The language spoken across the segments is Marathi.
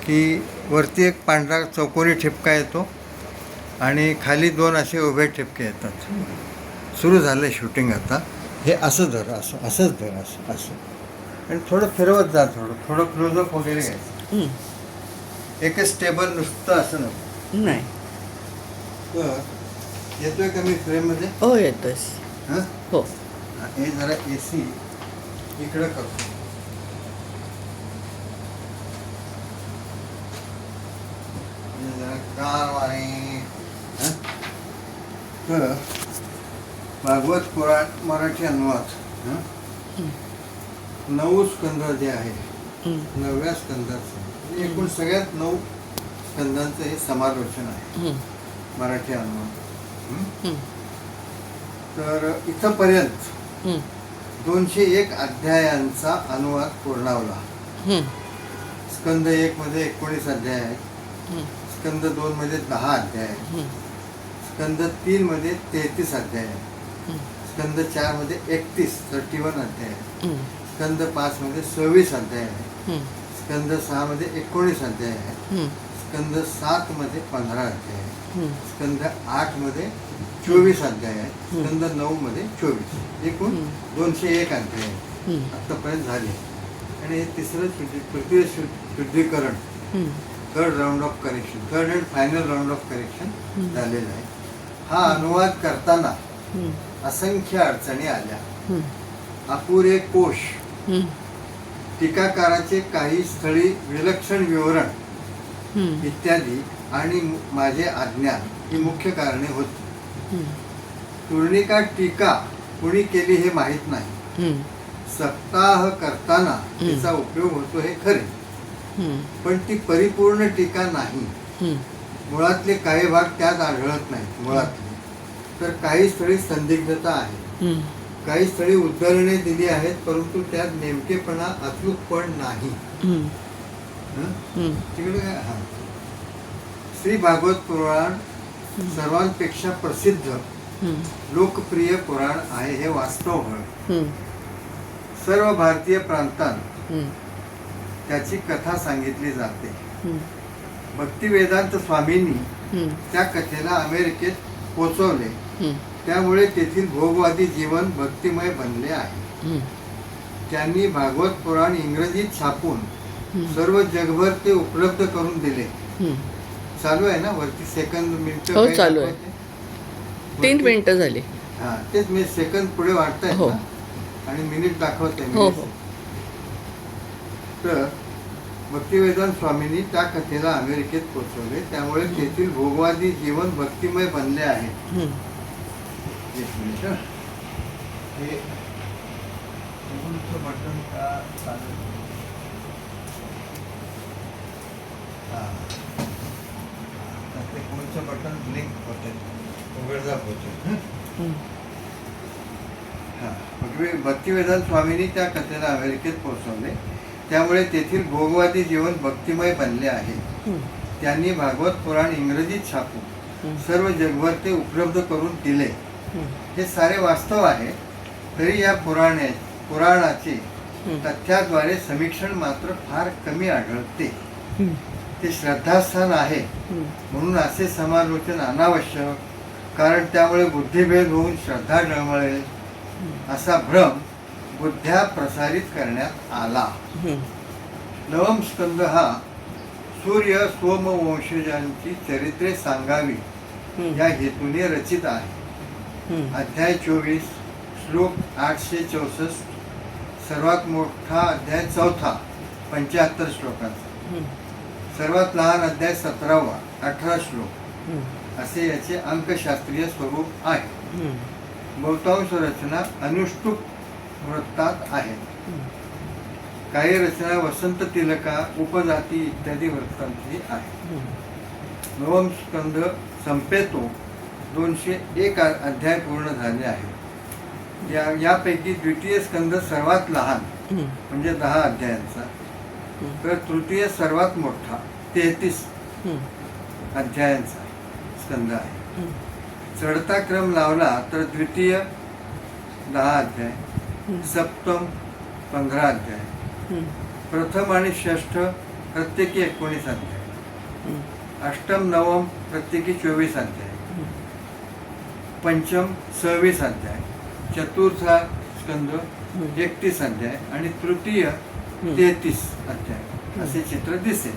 की वरती एक पांढरा चौकोनी ठिपका येतो आणि खाली 2 असे उभे ठिपके येतात. सुरू झालं शूटिंग आता. हे असं धर, असंच धर, असं आणि थोडं फिरवत जा, थोडं क्लोजअप वगैरे घ्यायचं. एकच स्टेबल नुसतं असं नको. नाही. तर येतोय का मी फ्रेममध्ये? हो येतोय. हां, हो. हे जरा AC इकडं करतो. हे जरा कार वारे. तर भागवत पुराण मराठी अनुवाद 9 स्कंद जे आहे, 9व्या स्कंदाचं एकूण सगळ्यात 9 स्कंदांचं हे समालोचन आहे मराठी अनुवाद. तर इथंपर्यंत 201 अध्यायांचा अनुवाद पूर्णावला. स्कंद 1 मध्ये 19 अध्याय आहेत, स्कंद 2 मध्ये 10 अध्याय आहेत, स्कंद 3 मध्ये 33 अध्याय आहेत, स्कंद 4 मध्ये 31 अध्याय आहेत, स्कंद 5 मध्ये 26 अध्याय आहेत, स्कंद 6 मध्ये 19 अध्याय आहेत, स्कंद 7 मध्ये 15 अध्याय आहेत, स्कंद 8 मध्ये 24 अध्याय आहेत, स्कंद 9 मध्ये 24, एकूण 201 अध्याय आतापर्यंत झाले. आणि हे तिसरं तृतीय शुद्धीकरण, third round of correction, third and final round of correction झालेलं आहे. हा अनुवाद करताना असंख्य अडचणी आल्या. अपुरे कोश, टीकाकाराचे काही स्थळी विलक्षण विवरण इत्यादी आणि माझे अज्ञान ही मुख्य कारणे होती. तुर्णिका टीका कुणी केली हे माहीत नाही. सप्ताह करताना तिचा उपयोग होतो हे खरे, पण ती परिपूर्ण टीका नाही. मुळातले काही भाग त्यात आढळत नाहीत मुळातले. तर काही स्थळी संदिग्धता आहे, काही स्थळी उद्धरणे दिली आहेत, परंतु त्यात नेमकेपणा अचूकपण नाही. तिकडे काय? हा, श्री भागवत पुराण सर्वांपेक्षा प्रसिद्ध लोकप्रिय पुराण आहे हे वास्तव होय. सर्व भारतीय प्रांतात त्याची कथा सांगितली जाते. भक्तिवेदांत स्वामींनी त्या कथेला अमेरिकेत पोचवले, त्यामुळे तेथील भोगवादी जीवन भक्तिमय बनले आहे. त्यांनी भागवत पुराण इंग्रजीत छापून सर्व जगभर ते उपलब्ध करून दिले. चालू आहे ना वरती सेकंद मिनिट? हो चालू आहे. 3 मिनिटं झाली. हा तेच मी सेकंद पुढे वाढताय हो. आणि मिनिट दाखवते. हो हो. तर भक्तिवेदांत स्वामींनी त्या कथेला अमेरिकेत पोचवले, त्यामुळे तेथील भोगवादी जीवन भक्तिमय बनले आहे. एक मिनिट. हे बटन का चालेल? ते कोणचं बटन ब्लिंक होते, उघडझाप होते. भक्तिवेदांत स्वामींनी त्या कथेला अमेरिकेत पोहोचवले, त्यामुळे तेथील भोगवादी जीवन भक्तिमय बनले आहे. त्यांनी भागवत पुराण इंग्रजीत छापून सर्व जगभर ते उपलब्ध करून दिले. हे सारे वास्तव आहे. तरी या पुराणाचे तथ्याद्वारे समीक्षण मात्र फार कमी आढळते. ते श्रद्धास्थान आहे म्हणून असे समालोचन अनावश्यक, कारण त्यामुळे बुद्धिभेद होऊन श्रद्धा डळमळेल असा भ्रम बुद्ध्या प्रसारित करण्यात आला. 9वा स्कंद हा सूर्य सोमवंशजांची चरित्रे सांगावी या हेतूने रचित आहे. अध्याय 24, श्लोक 864, सर्वात मोठा अध्याय 4, 75 श्लोकांचा, सर्वात लहान अध्याय 17वा, 18 श्लोक, असे याचे अंकशास्त्रीय स्वरूप आहे. बहुतांश रचना अनुष्टुप वृत्तात आहेत. काही रचना वसंत तिलका, उपजाती इत्यादी वृत्तांची आहे. 9वा स्कंद संपेतो 201 अध्याय पूर्ण झाले आहेत. यापैकी द्वितीय स्कंद सर्वात लहान म्हणजे 10 अध्यायांचा, तर तृतीय सर्वात मोठा 33 अध्यायांचा स्कंद आहे. चढता क्रम लावला तर द्वितीय 10 अध्याय, सप्तम 15 अध्याय, प्रथम आणि षष्ठ प्रत्येकी 19 अध्याय, अष्टम नवम प्रत्येकी 24 अध्याय, पंचम 26 अध्याय, चतुर्था स्कंद 31 अध्याय आणि तृतीय 33 अध्याय असे चित्र दिसेल.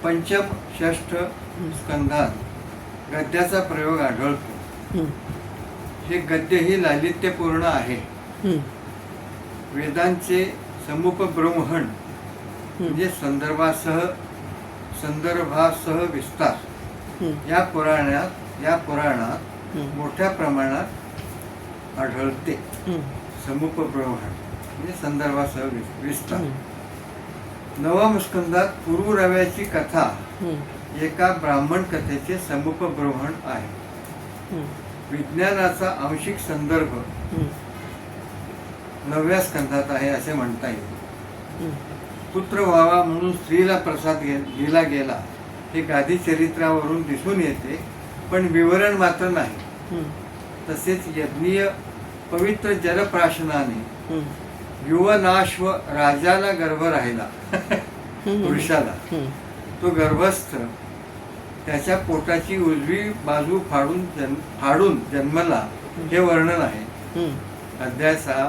पंचम षष्ठ स्कंधात गद्याचा प्रयोग आढळतो. हे गद्य ही लालित्यपूर्ण आहे. वेदांचे समुपब्रह्मण म्हणजे संदर्भासह विस्तार या पुराणात मोठ्या प्रमाणात आढळते. समुपब्रह्मण म्हणजे संदर्भासह विस्तार. नवम स्कंदात पुरुरव्याची कथा एका ब्राह्मण कथेचे समुपब्रह्मण आहे. विज्ञानाचा आंशिक संदर्भ 9व्या स्कंदात आहे असे म्हणता येईल. पुत्र व्हावा म्हणून स्त्रीला प्रसाद दिला गेला हे गादी चरित्रावरून दिसून येते, पण विवरण मात्र नाही. तसेच यज्ञीय पवित्र जलप्राशनाने युवनाश्व राजाला गर्भ राहिला. पुरुषाला तो गर्भस्थ त्याच्या पोटाची उजवी बाजू फाडून जन्मला हे वर्णन आहे. अध्याय 6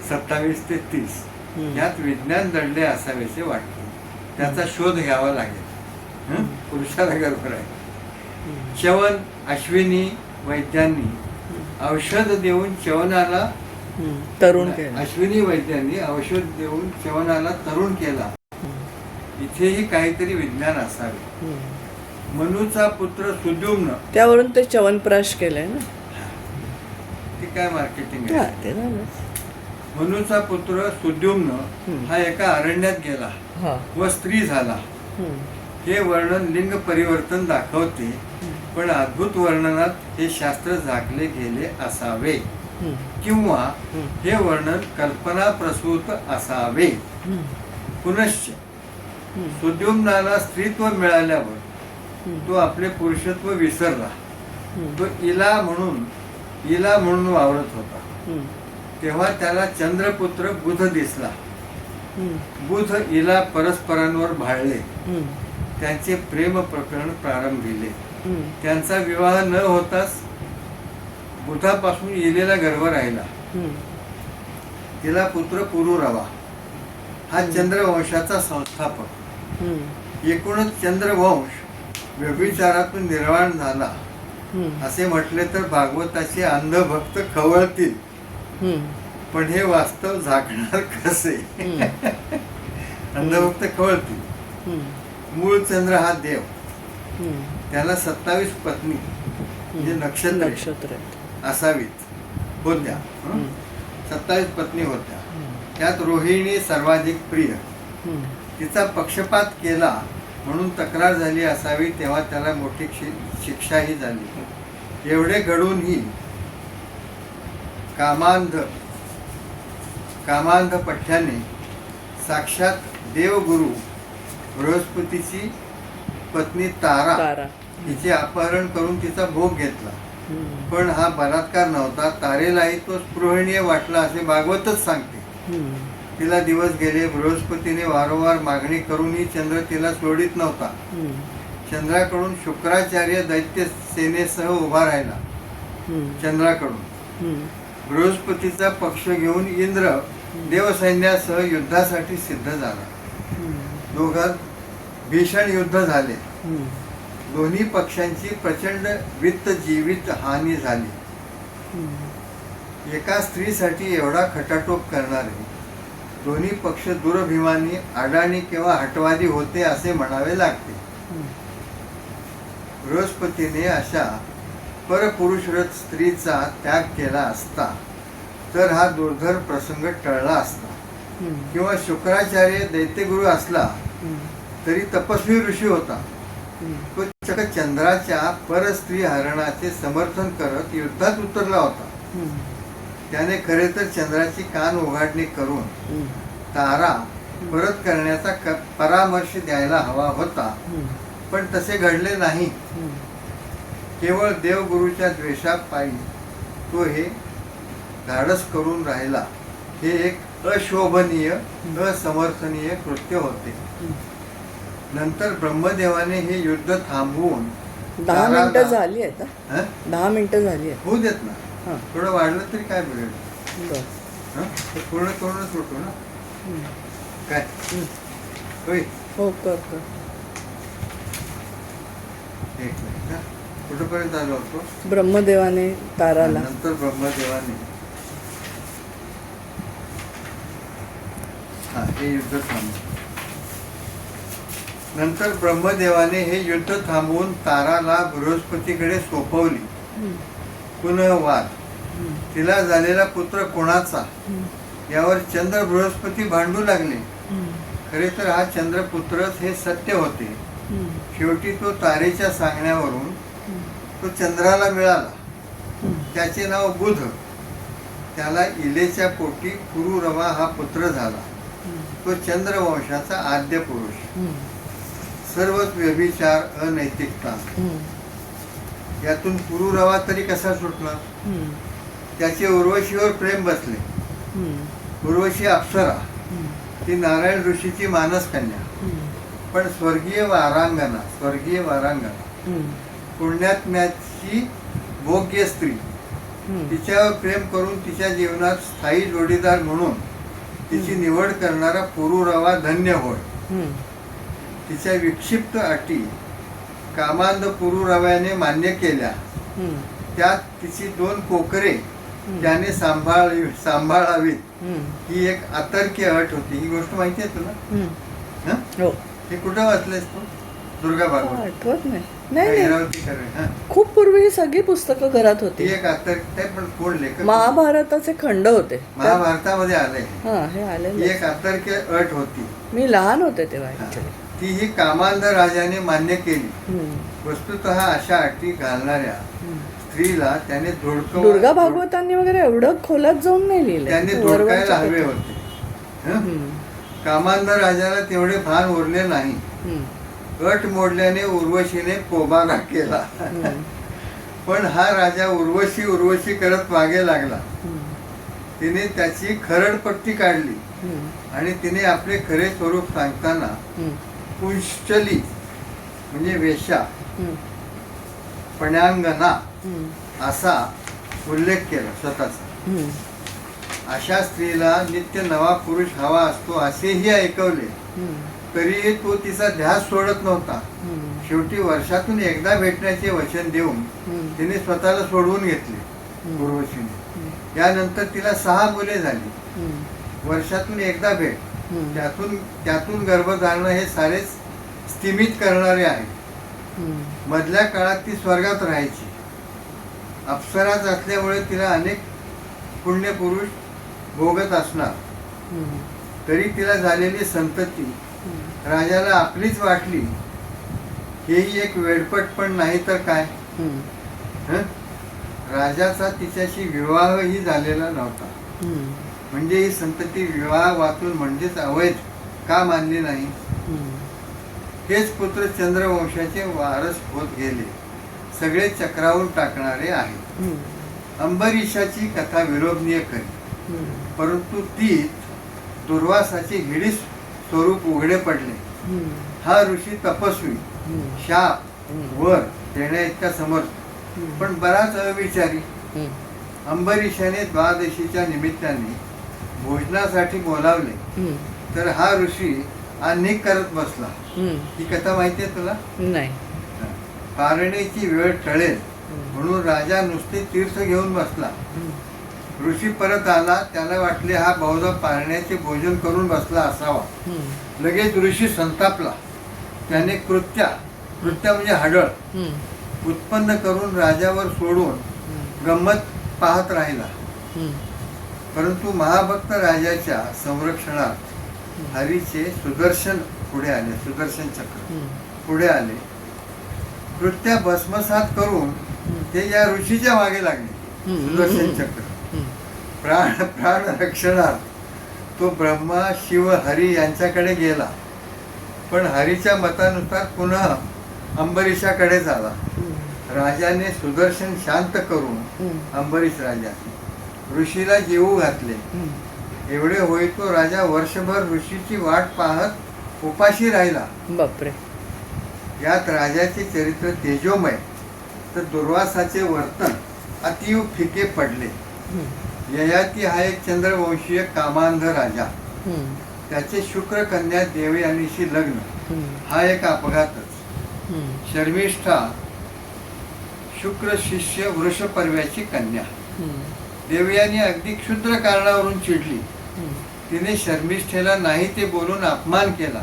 27 ते 30 यात विज्ञान दडले असावेसे वाटते. त्याचा शोध घ्यावा लागेल. पुरुषाला गर्भ राहिला. च्यवन अश्विनी वैद्यांनी औषध देऊन च्यवनाला तरुण केला. अश्विनी वैद्यांनी औषध देऊन च्यवनाला तरुण केला. इथेही काहीतरी विज्ञान असावे. मनूचा पुत्र सुद्युम्न, त्यावरून ते च्यवनप्राश केलंय ना. ते काय मार्केटिंग हा, आहे. ते झालं. मनूचा पुत्र सुद्युम्न हा एका अरण्यात गेला हा. व स्त्री झाला. हे वर्णन लिंग परिवर्तन दाखवते, पण अद्भुत वर्णनात हे शास्त्र झाकले गेले असावे किंवा हे वर्णन कल्पनाप्रसूत असावे. पुनश्च सुद्युम्नाला स्त्रीत्व मिळाल्यावर तो आपले पुरुषत्व विसरला. तो इला म्हणून वावरत होता. तेव्हा त्याला चंद्रपुत्र बुध दिसला. बुध इला परस्परांवर भाळले. त्यांचे प्रेम प्रकरण प्रारंभिले. त्यांचा विवाह न होताच बुधापासून इलेला गर्भ राहिला. तिला पुत्र पुरुरवा हा चंद्रवंशाचा संस्थापक. एकूणच चंद्रवंश व्यभिचारातून निर्माण झाला असे म्हटले तर भागवताचे अंधभक्त खवळतील. पण हे वास्तव झाकणार कसे? अंधभक्त खवळतील. मूळ चंद्र हा देव. त्याला 27 पत्नी म्हणजे नक्षत्र असावीत होत्या. 27 पत्नी होत्या. त्यात रोहिणी सर्वाधिक प्रिय. तिचा पक्षपात केला म्हणून तक्रार झाली असावी. तेव्हा त्याला मोठी शिक्षाही झाली. एवढे घडूनही कामांध पठ्याने साक्षात देवगुरु बृहस्पतीची पत्नी तारा तिचे अपहरण करून तिचा भोग घेतला. पण हा बलात्कार नव्हता. तारेलाही तो स्पृहणीय वाटला असे भागवतच सांगते. तिला दिवस गेले. बृहस्पतीने वारंवार मागणी करूनही चंद्र तिला सोडित नव्हता. चंद्राकडून शुक्राचार्य दैत्य सेनेसह उभा राहिला. चंद्राकडून बृहस्पतीचा पक्ष घेऊन इंद्र देवसैन्यासह युद्धासाठी सिद्ध झाला. दोघांत भीषण युद्ध झाले. दोन्ही पक्षांची प्रचंड वित्त जीवित हानी झाली. एका स्त्रीसाठी एवढा खटाटोप करणारे दोन्ही पक्ष दुरभिमानी, अडाणी किंवा हटवादी होते असे म्हणावे लागते. बृहस्पतीने अशा परपुरुषरथ स्त्रीचा त्याग केला असता तर हा दुर्धर प्रसंग टळला असता. किंवा शुक्राचार्य दैत्यगुरु असला तरी तपस्वी ऋषी होता. तो चक्क चंद्राच्या परस्त्री हरणाचे समर्थन करत युद्धात उतरला होता. त्याने खरे तर चंद्राची कान उघाडणी करून तारा परत करण्याचा परामर्श द्यायला हवा होता, पण तसे घडले नाही. केवळ देवगुरूच्या द्वेषापायी तो हे धाडस करून राहिला. हे एक अशोभनीय असमर्थनीय कृत्य होते. नंतर ब्रह्मदेवाने हे युद्ध थांबवून 10 मिनिटं झाली आहेत हा? हं? 10 मिनिटं झाली आहेत. होऊ देत ना. हां थोडं वाढलं तरी काय बिघडेल. बरं. हं? ते पूर्ण करूनच सुटू ना. हं. काय हं. होय. हो कर कर. एक मिनिट हं. कुठंपर्यंत आलो होतो. ब्रह्मदेवाने ताराला नंतर ब्रह्मदेवाने हे युद्ध थांबवलं. नंतर ब्रह्मदेवाने हे युद्ध थांबवून ताराला बृहस्पतीकडे सोपवली. हं. पुन्हा वाद. हं. तिला झालेला पुत्र कोणाचा हं. यावर चंद्र बृहस्पती भांडू लागले. हं. खरे तर हा चंद्रपुत्रच हे सत्य होते. हं. शेवटी तो तारेच्या सांगण्यावरून हं. तो चंद्राला मिळाला. हं. त्याचे नाव बुध. त्याला इलेच्या पोटी पुरुरवा हा पुत्र झाला. हं. तो चंद्रवंशाचा आद्य पुरुष. हं. सर्वच व्यभिचार अनैतिकता हं. यातून पुरुरवा तरी कसा सुटला. हं. त्याचे उर्वशीवर प्रेम बसले. हं. उर्वशी अप्सरा हं. ती नारायण ऋषीची मानस कन्या. हं. पण स्वर्गीय वारांगना हं. पुण्यात्म्याची भोग्य स्त्री. हं. तिच्यावर प्रेम करून तिच्या जीवनात स्थायी जोडीदार म्हणून तिची निवड करणारा पुरुरवा धन्य होय. हं. तिच्या विक्षिप्त अटी कामांध पुरुरव्याने मान्य केल्या. हं. त्यात तिची 2 कोकरे हं. त्याने सांभाळावीत हं. ही एक अतर्क्य अट होती. ही गोष्ट माहिती आहे तुला. हं. हं? हो हे कुठं वाचलेस तू. दुर्गा भागवत. आठवत नाही. नाही नाही ऐरावती खरे. हं. खूप पूर्वी ही सगळी पुस्तकं घरात ती होती. एक अतर्क्य आहे, पण कोण लेखक. महाभारताचे खंड होते. महाभारतामध्ये आलंय. हा हे ही आले. एक अतर्क्य अट होती. मी लहान होते तेव्हा हं. ऍक्च्युली. ती ही कामांध राजाने मान्य केली. वस्तुतः अशा अटी घालणाऱ्या स्त्रीला त्याने दुर्गा भागवतांनी वगैरे एवढं खोलात जाऊन नाही लिहिलंय. त्याने वरवर धोडकायला चकत. हवे होते. हं? हं. कामांध राजाला तेवढे भान उरले नाही. हं. अट मोडल्याने उर्वशीने पोबारा केला. हं. पण हा राजा उर्वशी करत मागे लागला. हं. तिने त्याची खरडपट्टी काढली हं. आणि तिने आपले खरे स्वरूप सांगताना हं. पुंश्चली म्हणजे वेश्या, हं. पण्याङ्गना हं. असा उल्लेख केला स्वतःचा. हं. अशा स्त्रीला नित्य नवा पुरुष हवा असतो असेही ऐकवले. हं. तरीही तो तिचा ध्यास सोडत नव्हता. हं. शेवटी वर्षातून एकदा भेटण्याचे वचन देऊन हं. तिने स्वतःला सोडवून घेतले. हं. उर्वशीने हं. यानंतर तिला 6 मुले झाली. हं. वर्षातून एकदा भेट. हं. त्यातून गर्भधारणं हे सारेच स्थिमित करणारे आहे. हं. मधल्या काळात ती स्वर्गात राहायची. अप्सराच असल्यामुळे तिला अनेक पुण्यपुरुष भोगत असणार. हं. तरी तिला झालेली संतती हं. राजाला आपलीच वाटली. हेही एक वेडपट पण नाही तर काय. हं. हं? राजाचा तिच्याशी विवाहही झालेला नव्हता. हं. म्हणजे ही संतती विवाह वाचून म्हणजेच अवैध का मानली नाही. हं. हेच पुत्र चंद्रवंशाचे वारस होत गेले. सगळे चक्रावून टाकणारे आहे. हं. अंबरीशाची कथा विलोभनीय खरी, हं. परंतु ती दुर्वासाचे हिडीस स्वरूप उघडे पडले. हं. हा ऋषी तपस्वी, हं. शाप वर देण्या इतका समर्थ, हं. पण बराच अविचारी. हं. अंबरीशाने द्वादशीच्या निमित्ताने भोजनासाठी बोलावले. हं. तर हा ऋषी अनेक करत बसला. हं. ही कथा माहिती आहे तुला. नाही. पारणेची वेळ टळेल म्हणून राजा नुसते तीर्थ घेऊन बसला. हं. ऋषी परत आला. त्याला वाटले हा बहुधा पारण्याचे भोजन करून बसला असावा. हं. लगेच ऋषी संतापला. त्याने कृत्या म्हणजे हडळ हं. उत्पन्न करून राजावर सोडून गंमत पाहत राहिला. हं. परंतु महाभक्त राजाच्या संरक्षणात हरीचे सुदर्शन पुढे आले. सुदर्शन चक्र हं. पुढे आले. कृत्या भस्मसात करून ते या ऋषीच्या मागे लागले. हं. सुदर्शन चक्र हं. प्राण रक्षणार्थ तो ब्रह्मा शिव हरी यांच्याकडे गेला. पण हरीच्या मतानुसार पुन्हा अंबरीशाकडे झाला. राजाने सुदर्शन शांत करून हं. अंबरीश राजा ऋषीला जेवू घातले. हं. एवढे होई तो राजा वर्षभर ऋषीची वाट पाहत उपाशी राहिला. बापरे. यात राजाचे चरित्र तेजोमय तर दुर्वासाचे वर्तन अतीव फिके पडले. ययाती हा एक चंद्रवंशीय कामांध राजा. त्याचे शुक्र कन्या देवयानीशी लग्न हा एक अपघातच. शर्मिष्ठा शुक्र शिष्य वृषपर्व्याची कन्या. देवयानी अगदी क्षुद्र कारणावरून चिडली. तिने शर्मिष्ठेला नाही ते बोलून अपमान केला.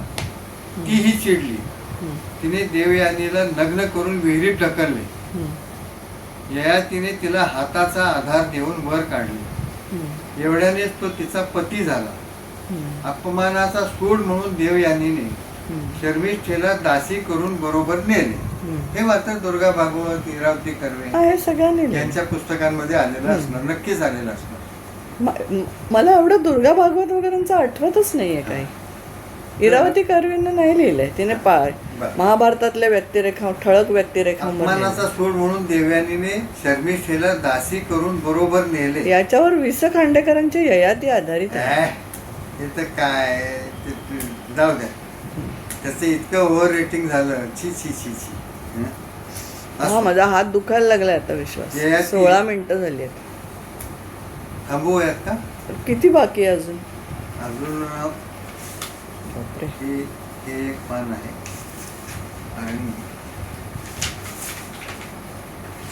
तीही चिडली. तिने देवयानीला लग्न करून विहिरीत ढकलले. ययातीने तिला हाताचा आधार देऊन वर काढले. एवढ्यानेच तो तिचा पती झाला. अपमानाचा सूड म्हणून देवयानीने शर्मिष्ठेला दासी करून बरोबर नेले. हे मात्र दुर्गा भागवत, इरावती कर्वे सगळ्यांनी यांच्या पुस्तकांमध्ये आलेलं असणार, नक्कीच आलेलं असणार. मला एवढं दुर्गा भागवत वगैरेंचं आठवतच नाहीये काही. इरावती कर्वेंना नाही लिहिलंय तिने. महाभारतातल्या व्यक्तिरेखा, ठळक व्यक्तिरेखा. अपमानाचा सूड म्हणून देवयानीने शर्मिष्ठेला दासी करून बरोबर नेले. याच्यावर वि स खांडेकरांची ययाती आधारित आहे. हे तर काय जाऊ द्या. त्याचं इतकं ओव्हर रेटिंग झालं. छी छी छी छी. हा, माझा हात दुखायला लागलाय आता. विश्वास. 16 मिनिटं झाली आहेत. थांबवूयात का? किती बाकी आहे अजून? अजून बापरे. हे एक पान आहे आणि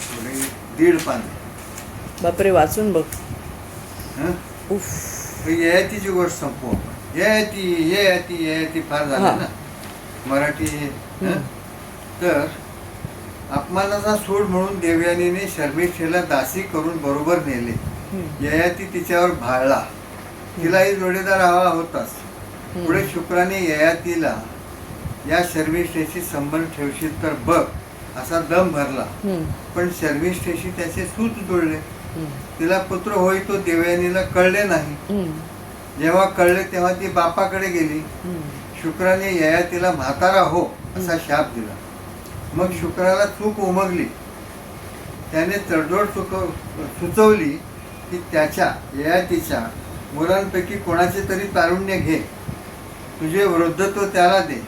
थोडे 1.5 पान. बापरे, वाचून बघ. ययातीची गोष्ट संपू आपण. ययाती फार झालं ना मराठी. तर अपमानाचा सूड म्हणून देवयानीने शर्मिष्ठेला दासी करून बरोबर नेले. ययाती तिच्यावर भाळला. तिलाही जोडीदार हवा होताच. पुढे शुक्राने ययातीला या शर्मिष्ठेशी संबंध ठेवशील तर बघ असा दम भरला. पण शर्मिष्ठेशी त्याचे सूत जुळले. तिला पुत्र होई तो देवयानीला कळले नाही. जेव्हा कळले तेव्हा ती बापाकडे गेली. शुक्राने ययातीला म्हातारा हो असा शाप दिला. मग शुक्राला चूक उमगली. त्याने तडजोड सुचवली की त्याच्या ययातीच्या मुलांपैकी कोणाचे तरी तारुण्य घे. तुझे वृद्धत्व त्याला दे.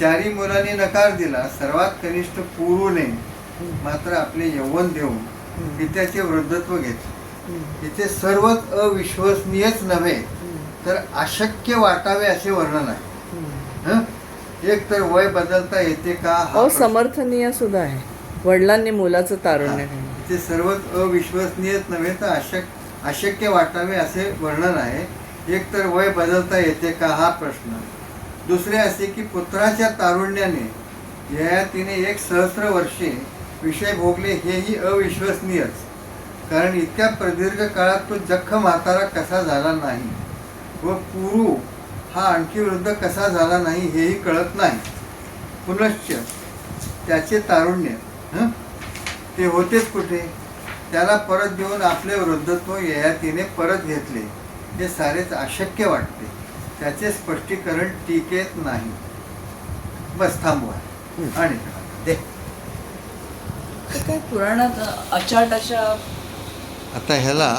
4 मुलांनी नकार दिला. सर्वात कनिष्ठ पुरूने मात्र आपले यौवन देऊन पित्याचे वृद्धत्व घेतले. इथे सर्वच अविश्वसनीयच नव्हे तर अशक्य वाटावे असे वर्णन आहे. एक तर वय बदलता येते का? असमर्थनीय सुद्धा आहे. वडिलांनी मुलाचं तारुण्य. ते सर्वच अविश्वसनीयच नव्हे तर अशक्य वाटावे असे वर्णन आहे. एक तर वय बदलता येते का हा प्रश्न. दुसरे असे की पुत्राच्या तारुण्याने ययातीने 1 सहस्र वर्षे विषय भोगले हेही अविश्वसनीयच. कारण इतक्या प्रदीर्घ काळात तो जख्ख म्हातारा कसा झाला नाही व पुरू हा आणखी वृद्ध कसा झाला नाही हेही कळत नाही. पुनश्च त्याचे तारुण्य ते होतेच कुठे? त्याला परत देऊन आपले वृद्धत्व ययातीने परत घेतले. हे सारेच अशक्य वाटते. त्याचे स्पष्टीकरण टीकेत नाही. बस थांबवा आणि दे. काय पुराणात अचाट अशा. आता ह्याला